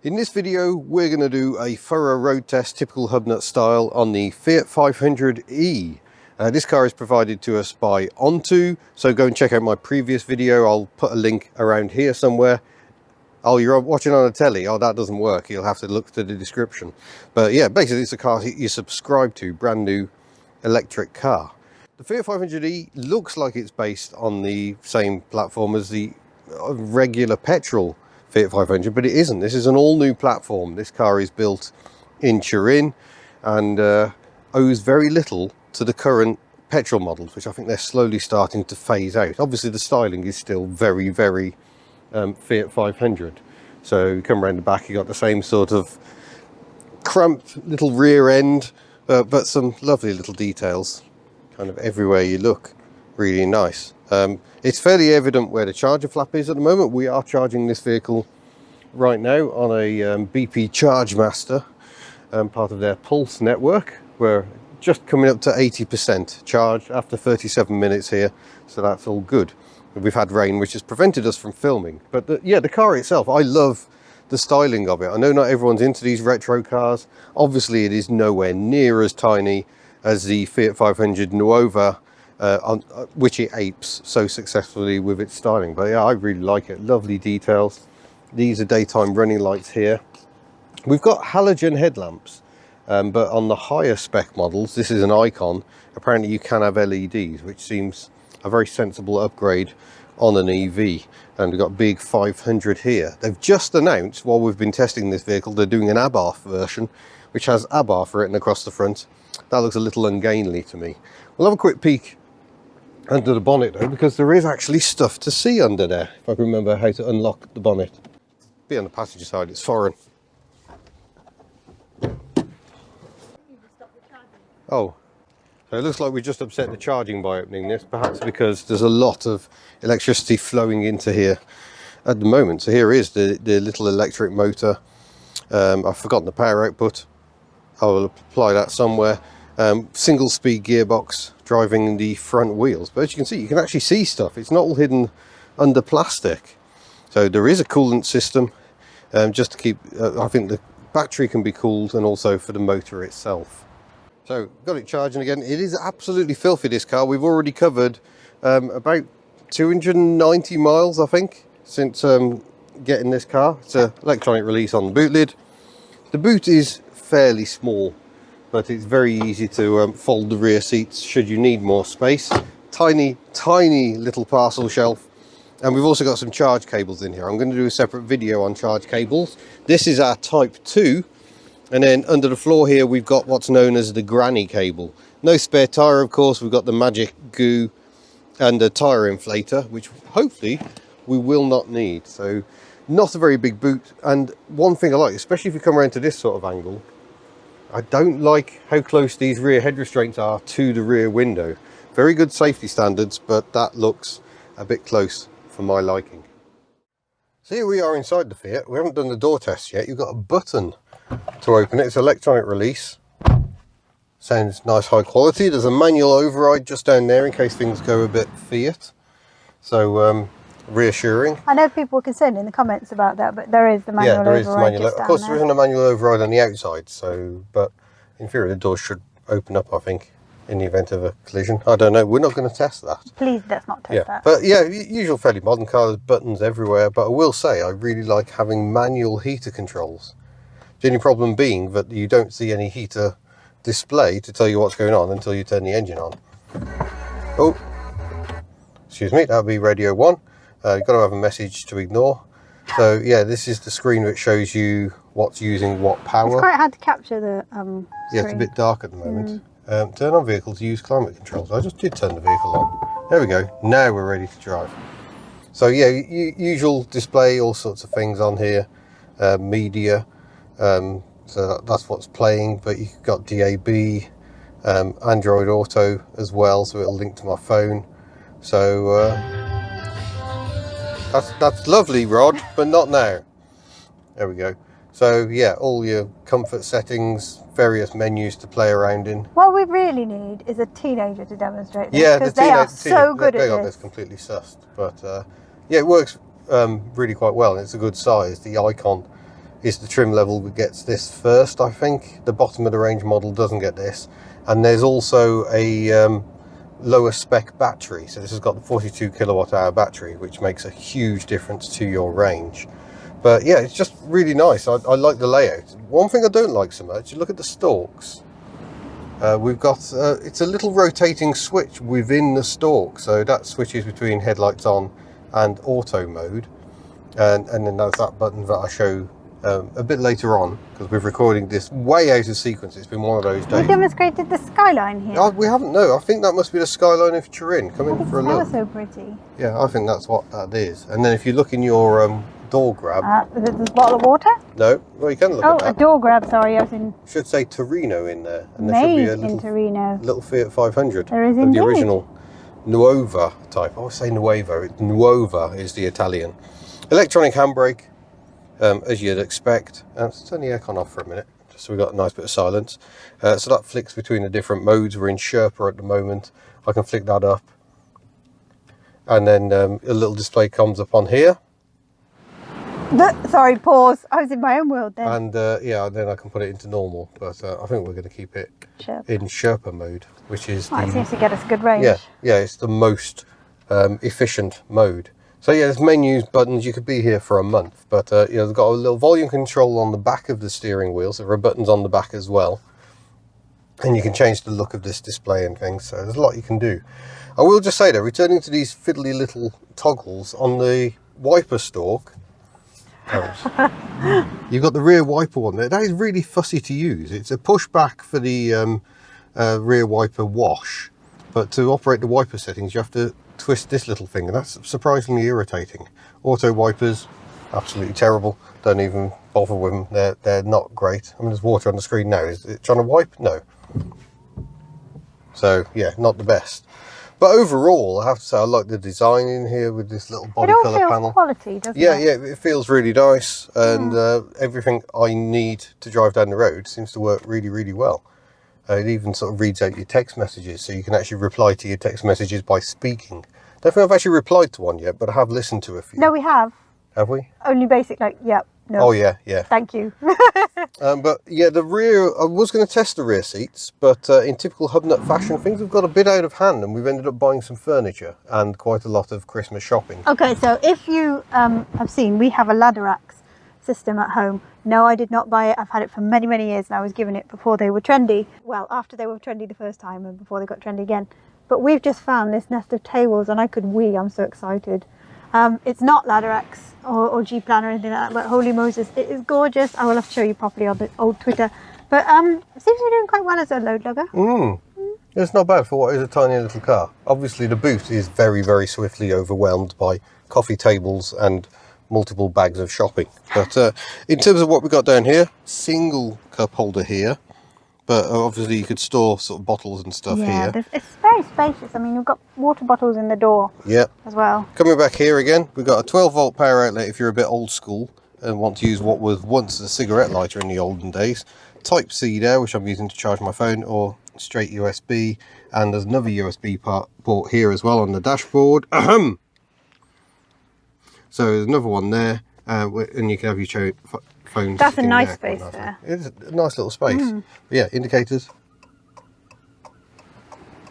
In this video, we're going to do a thorough road test, typical Hubnut style, on the Fiat 500e. This car is provided to us by Onto, so go and check out my previous video. I'll put a link around here somewhere. Oh, you're watching on a telly? Oh, that doesn't work. You'll have to look to the description. But yeah, basically it's a car you subscribe to, brand new electric car. The Fiat 500e looks like it's based on the same platform as the regular petrol Fiat 500, but it isn't. This is an all-new platform. This car is built in Turin and owes very little to the current petrol models, which I think they're slowly starting to phase out. Obviously the styling is still very Fiat 500. So you come around the back, you got the same sort of cramped little rear end, but some lovely little details kind of everywhere you look. Really nice. It's fairly evident where the charger flap is at the moment. We are charging this vehicle right now on a BP Charge Master, part of their Pulse network. We're just coming up to 80% charge after 37 minutes here, so that's all good. We've had rain which has prevented us from filming, but the car itself, I love the styling of it. I know not everyone's into these retro cars. Obviously it is nowhere near as tiny as the Fiat 500 Nuova, which it apes so successfully with its styling. But yeah, I really like it. Lovely details. These are daytime running lights here. We've got halogen headlamps, but on the higher spec models, this is an Icon. Apparently you can have LEDs, which seems a very sensible upgrade on an EV. And we've got big 500 here. They've just announced, while we've been testing this vehicle, they're doing an Abarth version, which has Abarth written across the front. That looks a little ungainly to me. We'll have a quick peek under the bonnet though, because there is actually stuff to see under there, if I can remember how to unlock the bonnet. Be on the passenger side, it's foreign. Oh, so it looks like we just upset the charging by opening this, perhaps because there's a lot of electricity flowing into here at the moment. So here is the little electric motor. I've forgotten the power output. I will apply that somewhere. Single speed gearbox driving the front wheels, but as you can see, you can actually see stuff. It's not all hidden under plastic. So there is a coolant system, just to keep, I think the battery can be cooled, and also for the motor itself. So got it charging again. It is absolutely filthy, this car. We've already covered about 290 miles, I think, since getting this car. It's an electronic release on the boot lid. The boot is fairly small, but it's very easy to fold the rear seats should you need more space. Tiny little parcel shelf. And we've also got some charge cables in here. I'm going to do a separate video on charge cables. This is our Type 2. And then under the floor here, we've got what's known as the granny cable. No spare tyre, of course. We've got the magic goo and a tyre inflator, which hopefully we will not need. So not a very big boot. And one thing I like, especially if you come around to this sort of angle, I don't like how close these rear head restraints are to the rear window. Very good safety standards, but that looks a bit close for my liking. So here we are inside the Fiat. We haven't done the door test yet. You've got a button to open it. It's electronic release. Sounds nice, high quality. There's a manual override just down there in case things go a bit Fiat. So reassuring. I know people were concerned in the comments about that, but there is the manual override. Yeah, there is the manual. Of course, there isn't a manual override on the outside, so, but in theory the doors should open up, I think, in the event of a collision. I don't know. We're not going to test that. Please, let's not test that. But yeah, usual fairly modern car. There's buttons everywhere. But I will say, I really like having manual heater controls. The only problem being that you don't see any heater display to tell you what's going on until you turn the engine on. Oh, excuse me, that'll be radio 1. You've got to have a message to ignore. So yeah, this is the screen which shows you what's using what power. It's quite hard to capture the screen. Yeah, it's a bit dark at the moment. Turn on vehicle to use climate controls. I just did turn the vehicle on. There we go. Now we're ready to drive. So yeah, usual display, all sorts of things on here. Media. So that's what's playing, but you've got DAB, Android Auto as well, so it'll link to my phone. So that's lovely, Rod, but not now. There we go. So yeah, all your comfort settings, various menus to play around in. What we really need is a teenager to demonstrate this, yeah, because they are so good at this. Completely sussed, but yeah, it works really quite well, and it's a good size. The Icon is the trim level that gets this first, I think. The bottom of the range model doesn't get this. And there's also a lower spec battery. So this has got the 42 kilowatt hour battery, which makes a huge difference to your range. But yeah, it's just really nice. I like the layout. One thing I don't like so much, you look at the stalks. We've got, it's a little rotating switch within the stalk. So that switches between headlights on and auto mode. And then there's that button that I show a bit later on, because we're recording this way out of sequence. It's been one of those days. We demonstrated the skyline here. Oh, we haven't, no. I think that must be the skyline of Turin. Come in for a look. That was so pretty. Yeah, I think that's what that is. And then if you look in your door grab. Is it this bottle of water? No, well, you can look at that. Oh, a door grab, sorry. I was in... Should say Torino in there. And there should be a little, Torino. Little Fiat 500. There is of indeed. the original Nuova type. I always say Nuova. Nuova is the Italian. Electronic handbrake, as you'd expect. Let's turn the aircon off for a minute, just so we've got a nice bit of silence. So that flicks between the different modes. We're in Sherpa at the moment. I can flick that up. And then a little display comes up on here. Sorry, pause. I was in my own world then. And yeah, then I can put it into normal. But I think we're going to keep it in Sherpa mode, which is it seems to get us good range. Yeah, it's the most efficient mode. So yeah, there's menus, buttons. You could be here for a month, but you know, they've got a little volume control on the back of the steering wheel, so there are buttons on the back as well, and you can change the look of this display and things. So there's a lot you can do. I will just say though, returning to these fiddly little toggles on the wiper stalk, you've got the rear wiper one there. That is really fussy to use. It's a pushback for the rear wiper wash, but to operate the wiper settings, you have to twist this little thing, and that's surprisingly irritating. Auto wipers, absolutely terrible. Don't even bother with them. They're not great. I mean, there's water on the screen now. Is it trying to wipe? No. So yeah, not the best. But overall, I have to say I like the design in here with this little body colour panel. Quality, doesn't it? Yeah, it feels really nice, and everything I need to drive down the road seems to work really, really well. It even sort of reads out your text messages, so you can actually reply to your text messages by speaking. Don't think I've actually replied to one yet, but I have listened to a few. No, we have. Have we? Only basic, like, yep, no. Oh, yeah. Thank you. But yeah, the rear, I was going to test the rear seats, but in typical Hubnut fashion, things have got a bit out of hand, and we've ended up buying some furniture and quite a lot of Christmas shopping. Okay, so if you have seen, we have a ladder axe system at home. No, I did not buy it. I've had it for many, many years, and I was given it before they were trendy. Well, after they were trendy the first time and before they got trendy again. But we've just found this nest of tables, and I could wee. I'm so excited. It's not ladder axe or G-plan or anything like that, but holy Moses, it is gorgeous. I will have to show you properly on the old Twitter. But it seems to be doing quite well as a load lugger. It's not bad for what is a tiny little car. Obviously, the boot is very, very swiftly overwhelmed by coffee tables and multiple bags of shopping. But in terms of what we got down here, single cup holder here, but obviously you could store sort of bottles and stuff here. It's very spacious. I mean, you've got water bottles in the door as well. Coming back here again, we've got a 12 volt power outlet if you're a bit old school and want to use what was once a cigarette lighter in the olden days. Type C there, which I'm using to charge my phone, or straight USB, and there's another USB port here as well on the dashboard. So there's another one there, and you can have your phone. That's a nice space there. It's a nice little space. But yeah, indicators.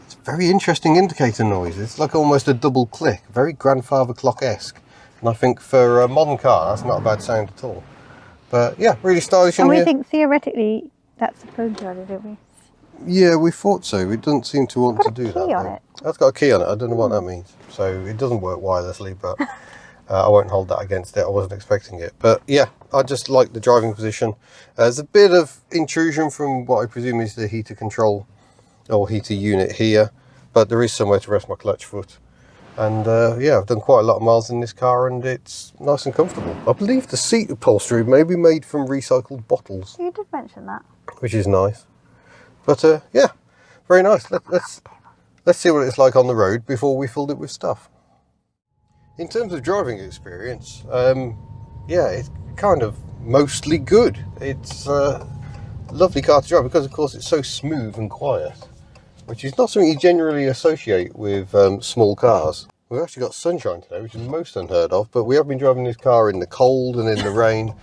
It's a very interesting indicator noise. It's like almost a double click, very grandfather clock-esque. And I think for a modern car, that's not a bad sound at all. But yeah, really stylish in here. And we think theoretically that's supposed to, don't we? Yeah, we thought so. It doesn't seem to want to do that. It's got a key on it. That's got a key on it. I don't know what that means. So it doesn't work wirelessly, but I won't hold that against it. I wasn't expecting it. But yeah, I just like the driving position. There's a bit of intrusion from what I presume is the heater control or heater unit here, but there is somewhere to rest my clutch foot. And yeah, I've done quite a lot of miles in this car, and it's nice and comfortable. I believe the seat upholstery may be made from recycled bottles. You did mention that. Which is nice. But yeah, very nice. Let's see what it's like on the road before we filled it with stuff. In terms of driving experience, yeah, it's kind of mostly good. It's a lovely car to drive because, of course, it's so smooth and quiet, which is not something you generally associate with small cars. We've actually got sunshine today, which is most unheard of, but we have been driving this car in the cold and in the rain.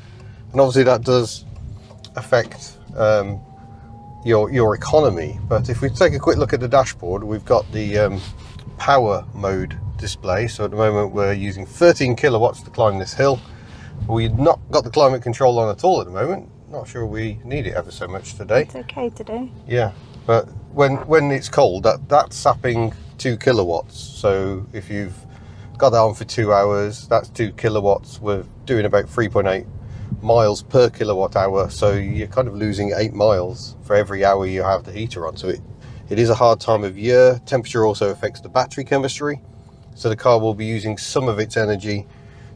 and obviously that does affect your economy. But if we take a quick look at the dashboard, we've got the power mode display. So at the moment we're using 13 kilowatts to climb this hill. We've not got the climate control on at all at the moment. Not sure we need it ever so much today. It's okay today. Yeah, but when it's cold, that's sapping 2 kilowatts. So if you've got that on for 2 hours, that's 2 kilowatts. We're doing about 3.8 miles per kilowatt hour, so you're kind of losing 8 miles for every hour you have the heater on. So it is a hard time of year. Temperature also affects the battery chemistry, so the car will be using some of its energy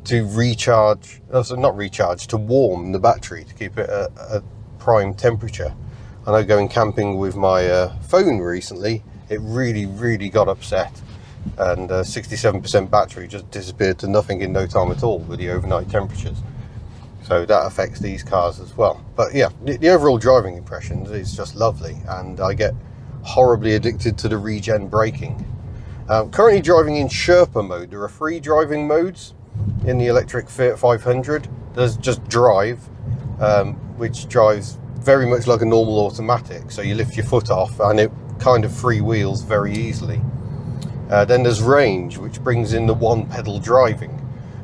to recharge, also not recharge, to warm the battery to keep it at a prime temperature. I know going camping with my phone recently, it really got upset, and 67% battery just disappeared to nothing in no time at all with the overnight temperatures. So that affects these cars as well. But yeah, the overall driving impressions is just lovely, and I get horribly addicted to the regen braking. Currently driving in Sherpa mode. There are 3 driving modes in the electric Fiat 500. There's just drive, which drives very much like a normal automatic. So you lift your foot off and it kind of freewheels very easily. Then there's range, which brings in the 1 pedal driving.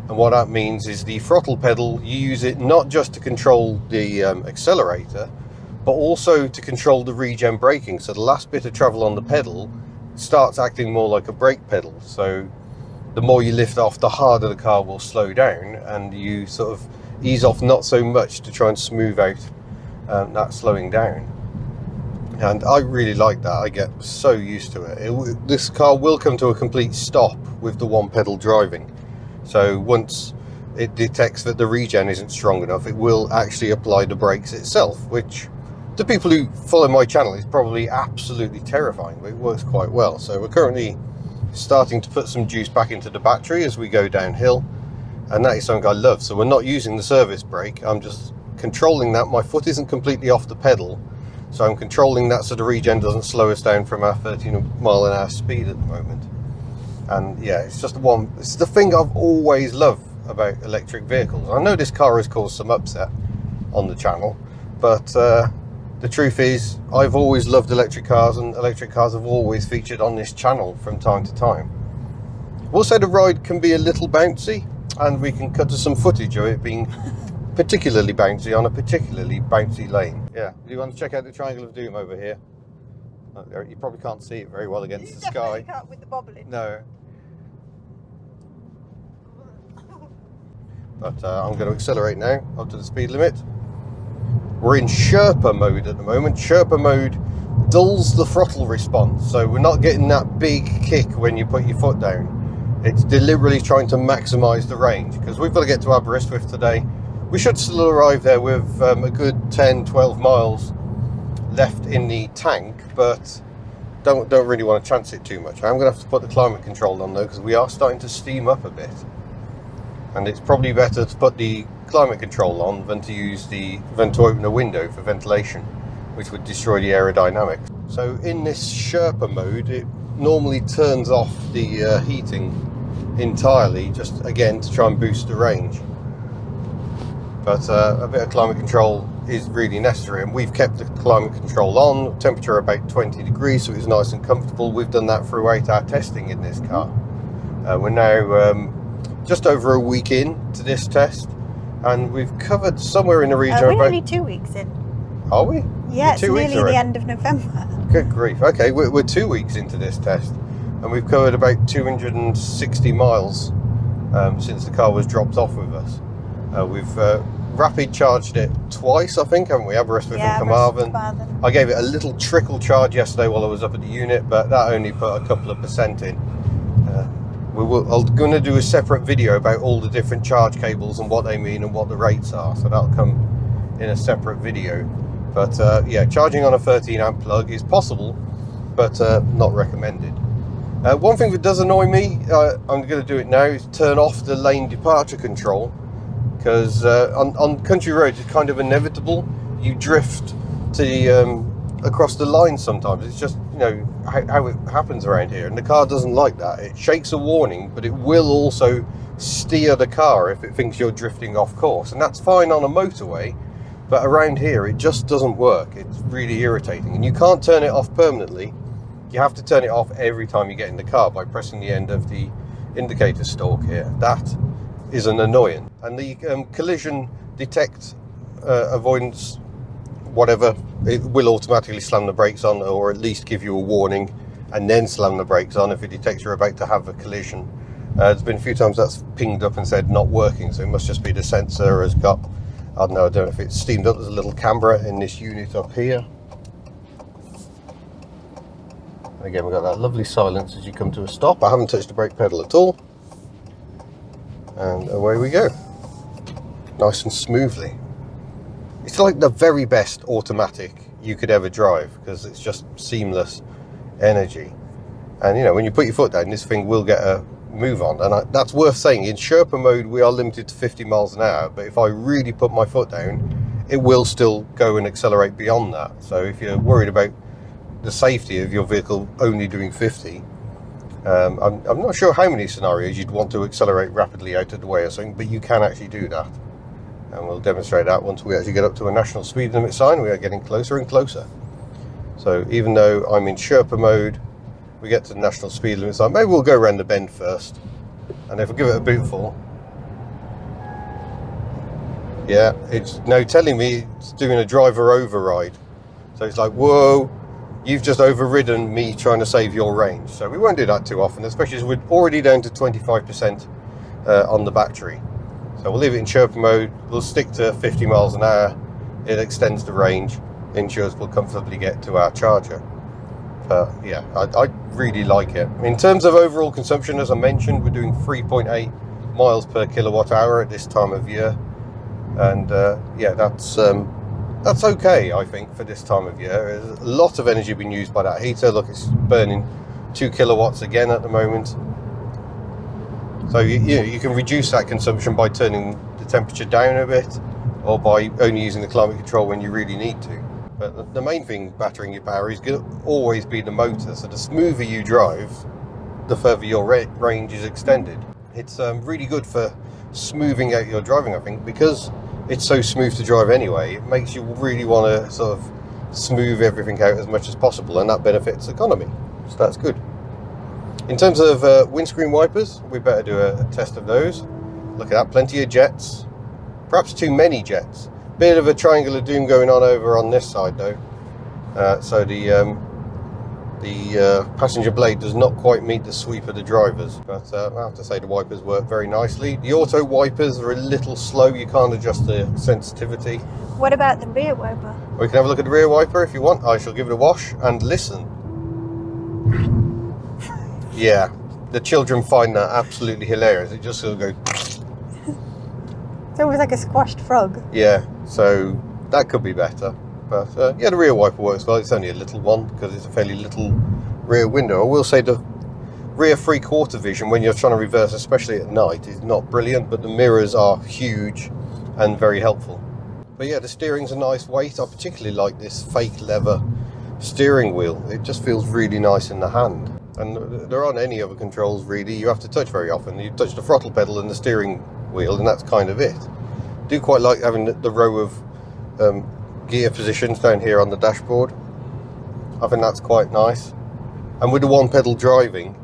And what that means is the throttle pedal, you use it not just to control the accelerator, but also to control the regen braking. So the last bit of travel on the pedal starts acting more like a brake pedal. So the more you lift off, the harder the car will slow down, and you sort of ease off not so much to try and smooth out that slowing down. And I really like that. I get so used to it. This car will come to a complete stop with the 1 pedal driving. So once it detects that the regen isn't strong enough, it will actually apply the brakes itself, which to people who follow my channel is probably absolutely terrifying, but it works quite well. So we're currently starting to put some juice back into the battery as we go downhill, and that is something I love. So we're not using the service brake, I'm just controlling that. My foot isn't completely off the pedal, so I'm controlling that so the regen doesn't slow us down from our 13 mile an hour speed at the moment. And yeah, it's the thing I've always loved about electric vehicles. I know this car has caused some upset on the channel, but the truth is I've always loved electric cars, and electric cars have always featured on this channel from time to time. We'll say the ride can be a little bouncy, and we can cut to some footage of it being particularly bouncy on a particularly bouncy lane. Yeah, do you want to check out the Triangle of Doom over here? You probably can't see it very well against the sky. You can't with the bobbling. No. But I'm going to accelerate now up to the speed limit. We're in Sherpa mode at the moment. Sherpa mode dulls the throttle response, so we're not getting that big kick when you put your foot down. It's deliberately trying to maximise the range, because we've got to get to Aberystwyth today. We should still arrive there with a good 10-12 miles left in the tank, but don't really want to chance it too much. I'm going to have to put the climate control on though, because we are starting to steam up a bit, and it's probably better to put the climate control on than to open a window for ventilation, which would destroy the aerodynamics. So in this Sherpa mode, it normally turns off the heating entirely, just again to try and boost the range. But a bit of climate control is really necessary, and we've kept the climate control on. Temperature about 20 degrees, so it's nice and comfortable. We've done that throughout our testing in this car. We're now just over a week into this test, and we've covered somewhere in the region We're about... only 2 weeks in. Are we? Yeah, it's weeks nearly already? the end of November. Good grief. Okay, we're 2 weeks into this test, and we've covered about 260 miles since the car was dropped off with us. We've rapid charged it twice, I think, haven't we? Aberystwyth and Carmarthen. I gave it a little trickle charge yesterday while I was up at the unit, but that only put a couple of percent in. I'm going to do a separate video about all the different charge cables and what they mean and what the rates are, so that'll come in a separate video. But yeah, charging on a 13 amp plug is possible, but not recommended. One thing that does annoy me, I'm going to do it now, is turn off the lane departure control, because on country roads it's kind of inevitable. You drift to across the line sometimes. It's just, you know, how it happens around here, and the car doesn't like that. It shakes a warning, but it will also steer the car if it thinks you're drifting off course, and that's fine on a motorway, but around here it just doesn't work. It's really irritating, and you can't turn it off permanently. You have to turn it off every time you get in the car by pressing the end of the indicator stalk here. That is an annoyance. And the collision detect avoidance, whatever, it will automatically slam the brakes on, or at least give you a warning and then slam the brakes on if it detects you're about to have a collision. There's been a few times that's pinged up and said not working, so it must just be the sensor has got, I don't know if it's steamed up. There's a little camera in this unit up here. And again, we've got that lovely silence as you come to a stop. I haven't touched the brake pedal at all. And away we go. Nice and smoothly. It's like the very best automatic you could ever drive, because it's just seamless energy. And you know, when you put your foot down, this thing will get a move on. And that's worth saying, in Sherpa mode we are limited to 50 miles an hour, but if I really put my foot down, it will still go and accelerate beyond that. So if you're worried about the safety of your vehicle only doing 50, I'm not sure how many scenarios you'd want to accelerate rapidly out of the way or something, but you can actually do that. And we'll demonstrate that once we actually get up to a national speed limit sign. We are getting closer and closer. So even though I'm in Sherpa mode, we get to the national speed limit sign. Maybe we'll go around the bend first, and if we give it a bootful, yeah, it's now telling me it's doing a driver override. So it's like, whoa, you've just overridden me trying to save your range. So we won't do that too often, especially as we're already down to 25% on the battery. So we'll leave it in Sherpa mode. We'll stick to 50 miles an hour. It extends the range, ensures we'll comfortably get to our charger. But yeah, I really like it. In terms of overall consumption, as I mentioned, we're doing 3.8 miles per kilowatt hour at this time of year. And yeah, that's okay, I think, for this time of year. There's a lot of energy being used by that heater. Look, it's burning 2 kilowatts again at the moment. So you can reduce that consumption by turning the temperature down a bit, or by only using the climate control when you really need to. But the main thing battering your power is going to always be the motor. So the smoother you drive, the further your range is extended. It's really good for smoothing out your driving, I think, because it's so smooth to drive anyway. It makes you really want to sort of smooth everything out as much as possible, and that benefits economy. So that's good. In terms of windscreen wipers, we better do a test of those. Look at that, plenty of jets. Perhaps too many jets. Bit of a triangle of doom going on over on this side though. So the passenger blade does not quite meet the sweep of the drivers. But I have to say the wipers work very nicely. The auto wipers are a little slow. You can't adjust the sensitivity. What about the rear wiper? We can have a look at the rear wiper if you want. I shall give it a wash and listen. Yeah, the children find that absolutely hilarious. It just sort of goes. It's almost like a squashed frog. Yeah, so that could be better. But yeah, the rear wiper works well. It's only a little one because it's a fairly little rear window. I will say the rear 3/4 vision when you're trying to reverse, especially at night, is not brilliant, but the mirrors are huge and very helpful. But yeah, the steering's a nice weight. I particularly like this fake leather steering wheel. It just feels really nice in the hand. And there aren't any other controls really you have to touch very often. You touch the throttle pedal and the steering wheel, and that's kind of it. I do quite like having the row of gear positions down here on the dashboard. I think that's quite nice. And with the one pedal driving,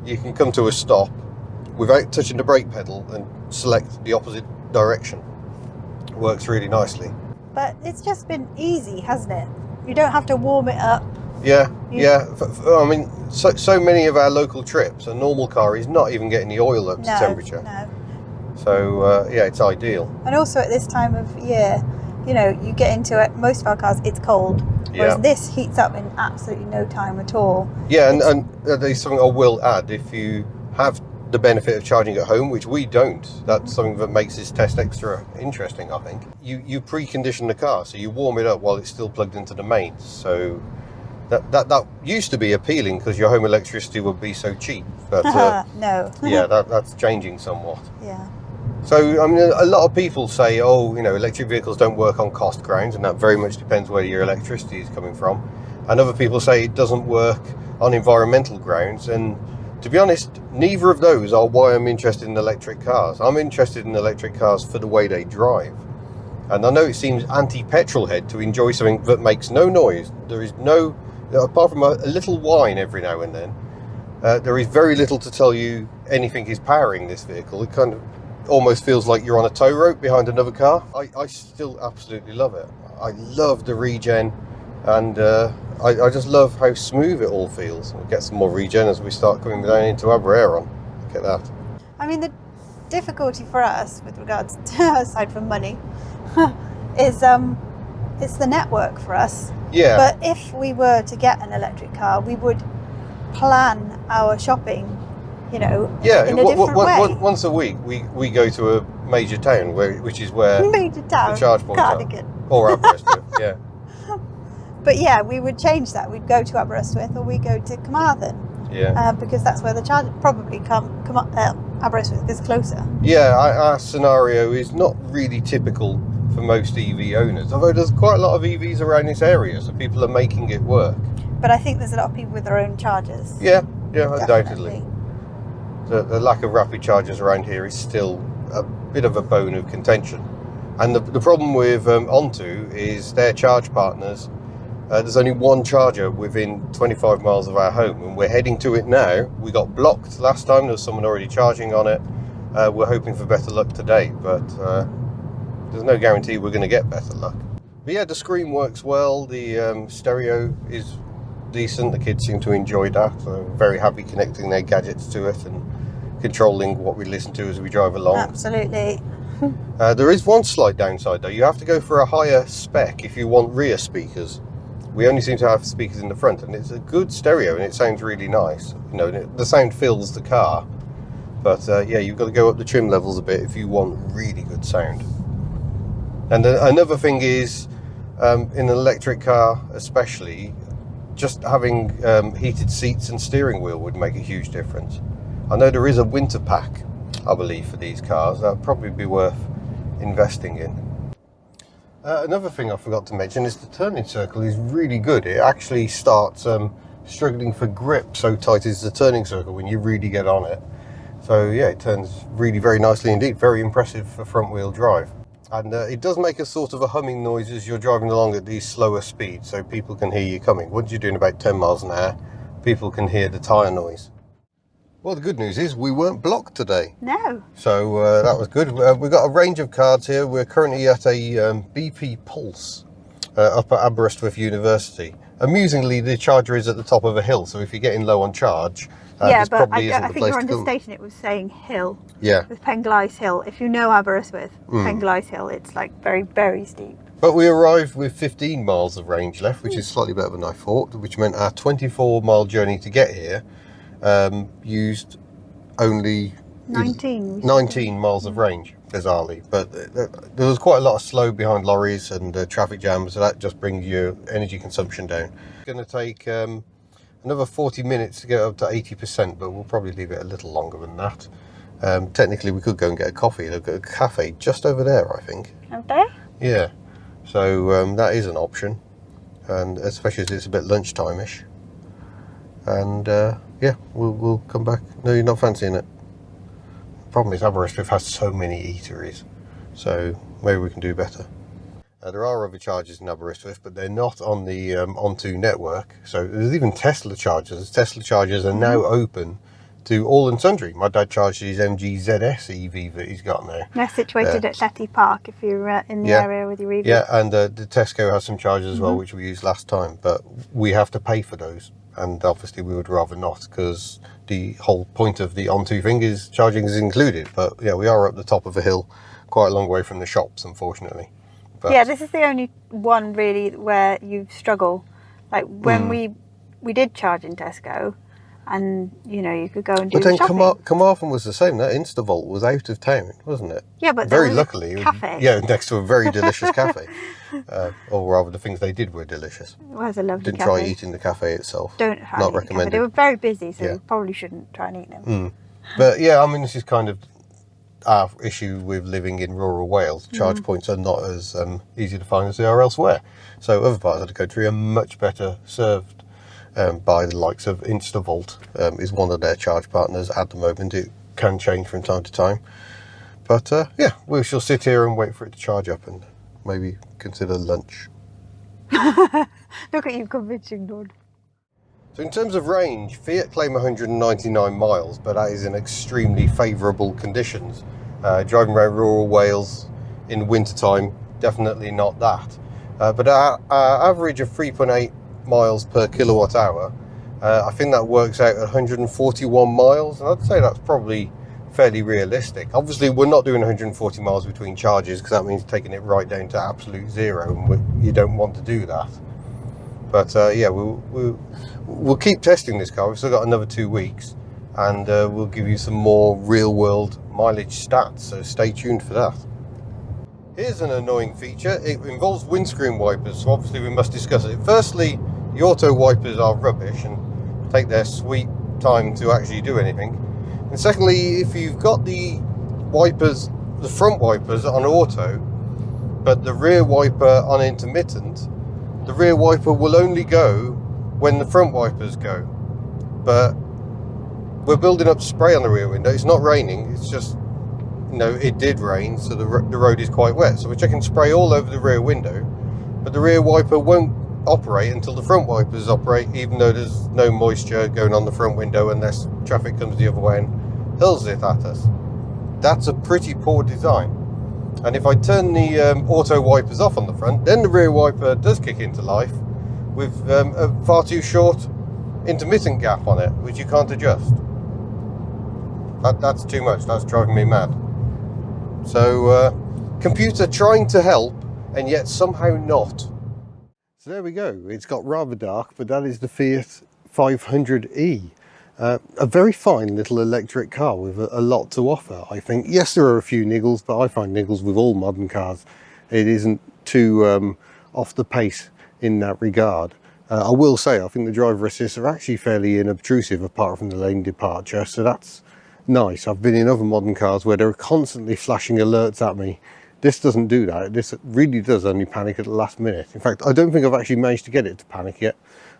you can come to a stop without touching the brake pedal and select the opposite direction. It works really nicely. But it's just been easy, hasn't it? You don't have to warm it up. Yeah. I mean, so many of our local trips, a normal car is not even getting the oil up to temperature. No. So yeah, it's ideal. And also at this time of year, you know, you get into it, most of our cars, it's cold. Whereas this heats up in absolutely no time at all. Yeah, and there's something I will add. If you have the benefit of charging at home, which we don't, that's something that makes this test extra interesting, I think. You precondition the car, so you warm it up while it's still plugged into the mains. So that used to be appealing because your home electricity would be so cheap. But no. Yeah, that's changing somewhat. Yeah. So, I mean, a lot of people say, oh, you know, electric vehicles don't work on cost grounds, and that very much depends where your electricity is coming from. And other people say it doesn't work on environmental grounds, and To be honest, neither of those are why I'm interested in electric cars. I'm interested in electric cars for the way they drive. And I know it seems anti-petrol head to enjoy something that makes no noise. There is no, apart from a little whine every now and then, there is very little to tell you anything is powering this vehicle. It kind of almost feels like you're on a tow rope behind another car. I still absolutely love it. I love the regen, and I just love how smooth it all feels. We'll get some more regen as we start coming down into Aberaeron. Look at that. I mean, the difficulty for us with regards to, aside from money, is it's the network for us. Yeah. But if we were to get an electric car, we would plan our shopping, in a different way. Once a week, we go to a major town, which is where Major town, the charge points Cardigan. are. Or Aberystwyth, yeah. But yeah, we would change that. We'd go to Aberystwyth or we go to Carmarthen. Yeah. Because that's where the charge probably Aberystwyth is closer. Yeah, our scenario is not really typical for most EV owners, although there's quite a lot of EVs around this area, so people are making it work. But I think there's a lot of people with their own chargers. Yeah, undoubtedly. The lack of rapid chargers around here is still a bit of a bone of contention. And the problem with Onto is their charge partners. There's only one charger within 25 miles of our home, and we're heading to it now. We got blocked last time. There was someone already charging on it. We're hoping for better luck today, but there's no guarantee we're going to get better luck. But yeah, the screen works well. The stereo is decent. The kids seem to enjoy that. So I'm very happy connecting their gadgets to it and controlling what we listen to as we drive along. Absolutely. There is one slight downside though. You have to go for a higher spec if you want rear speakers. We only seem to have speakers in the front, and it's a good stereo and it sounds really nice. The sound fills the car, but yeah, you've got to go up the trim levels a bit if you want really good sound. And another thing is, in an electric car especially, just having heated seats and steering wheel would make a huge difference. I know there is a winter pack, I believe, for these cars. That would probably be worth investing in. Another thing I forgot to mention is the turning circle is really good. It actually starts struggling for grip, so tight is the turning circle when you really get on it. So yeah, it turns really very nicely indeed. Very impressive for front wheel drive. And it does make a sort of a humming noise as you're driving along at these slower speeds, so people can hear you coming. Once you're doing about 10 miles an hour, people can hear the tyre noise. Well, the good news is we weren't blocked today. No. So that was good. We've got a range of cards here. We're currently at a BP Pulse up at Aberystwyth University. Amusingly, the charger is at the top of a hill, so if you're getting low on charge, yeah, this but probably isn't I the think place you're to come. understating it with saying hill. Yeah. With Penglice Hill. If you know Aberystwyth, Penglice Hill, it's like very, very steep. But we arrived with 15 miles of range left, which is slightly better than I thought, which meant our 24-mile journey to get here used only 19 miles of range, bizarrely. But there was quite a lot of slow behind lorries and traffic jams, so that just brings your energy consumption down. It's going to take another 40 minutes to get up to 80%, but we'll probably leave it a little longer than that. Technically, we could go and get a coffee. They've got a cafe just over there, I think. Okay. Yeah, so that is an option, and especially as it's a bit lunchtime-ish. And yeah, we'll come back. No, you're not fancying it. The problem is Aberystwyth has so many eateries, so maybe we can do better. There are other chargers in Aberystwyth, but they're not on the Onto network. So there's even Tesla chargers. Tesla chargers are now open to all and sundry. My dad charged his MG ZS EV that he's got now. They're situated at Letty Park if you're in the area with your EV. Yeah, and the Tesco has some chargers as well, which we used last time, but we have to pay for those. And obviously we would rather not, because the whole point of the Onto thing is charging is included. But yeah, we are up the top of a hill, quite a long way from the shops, unfortunately. But yeah, this is the only one really where you struggle. Like when we did charge in Tesco, and you could go and do shopping. But then Carmarthen was the same. That Instavolt was out of town, wasn't it? Yeah, but very there was luckily, a cafe. Yeah, next to a very delicious cafe. Or rather, the things they did were delicious. It was a lovely Didn't cafe. try eating the cafe itself. Don't try Not eating the cafe. recommended. They were very busy, so Yeah. you probably shouldn't try and eat them. But yeah, I mean, this is kind of our issue with living in rural Wales. Charge points are not as easy to find as they are elsewhere. So other parts of the country are much better served by the likes of InstaVolt, is one of their charge partners at the moment. It can change from time to time. But yeah, we shall sit here and wait for it to charge up and maybe consider lunch. Look at you convincing, Lord. So in terms of range, Fiat claim 199 miles, but that is in extremely favourable conditions. Driving around rural Wales in wintertime, definitely not that. But our average of 3.8 miles per kilowatt hour, I think that works out at 141 miles, and I'd say that's probably fairly realistic. Obviously, we're not doing 140 miles between charges, because that means taking it right down to absolute zero, and you don't want to do that. But yeah, we'll keep testing this car. We've still got another 2 weeks, and we'll give you some more real-world mileage stats, so stay tuned for that. Here's an annoying feature. It involves windscreen wipers, so obviously we must discuss it. Firstly, the auto wipers are rubbish and take their sweet time to actually do anything. And secondly, if you've got the wipers, the front wipers on auto, but the rear wiper on intermittent, the rear wiper will only go when the front wipers go. But we're building up spray on the rear window. It's not raining, it's just, you know, it did rain, so the road is quite wet. So we're checking spray all over the rear window, but the rear wiper won't operate until the front wipers operate, even though there's no moisture going on the front window unless traffic comes the other way and hurls it at us. That's a pretty poor design. And if I turn the auto wipers off on the front, then the rear wiper does kick into life with a far too short intermittent gap on it, which you can't adjust. That's too much. That's driving me mad. So computer trying to help and yet somehow not. So there we go. It's got rather dark, but that is the Fiat 500e. A very fine little electric car with a lot to offer, I think. Yes, there are a few niggles, but I find niggles with all modern cars. It isn't too off the pace in that regard. I will say, I think the driver assists are actually fairly unobtrusive apart from the lane departure, so that's nice. I've been in other modern cars where they're constantly flashing alerts at me. This doesn't do that. This really does only panic at the last minute. In fact, I don't think I've actually managed to get it to panic yet.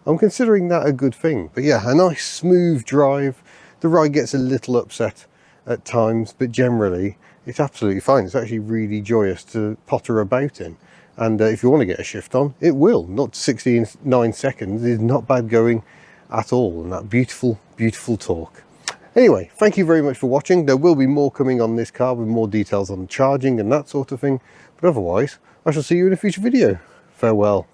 I'm considering that a good thing. But yeah, a nice smooth drive. The ride gets a little upset at times, but generally it's absolutely fine. It's actually really joyous to potter about in. And if you want to get a shift on, it will. Not 69 seconds is not bad going at all. And that beautiful, beautiful torque. Anyway, thank you very much for watching. There will be more coming on this car with more details on charging and that sort of thing. But otherwise, I shall see you in a future video. Farewell.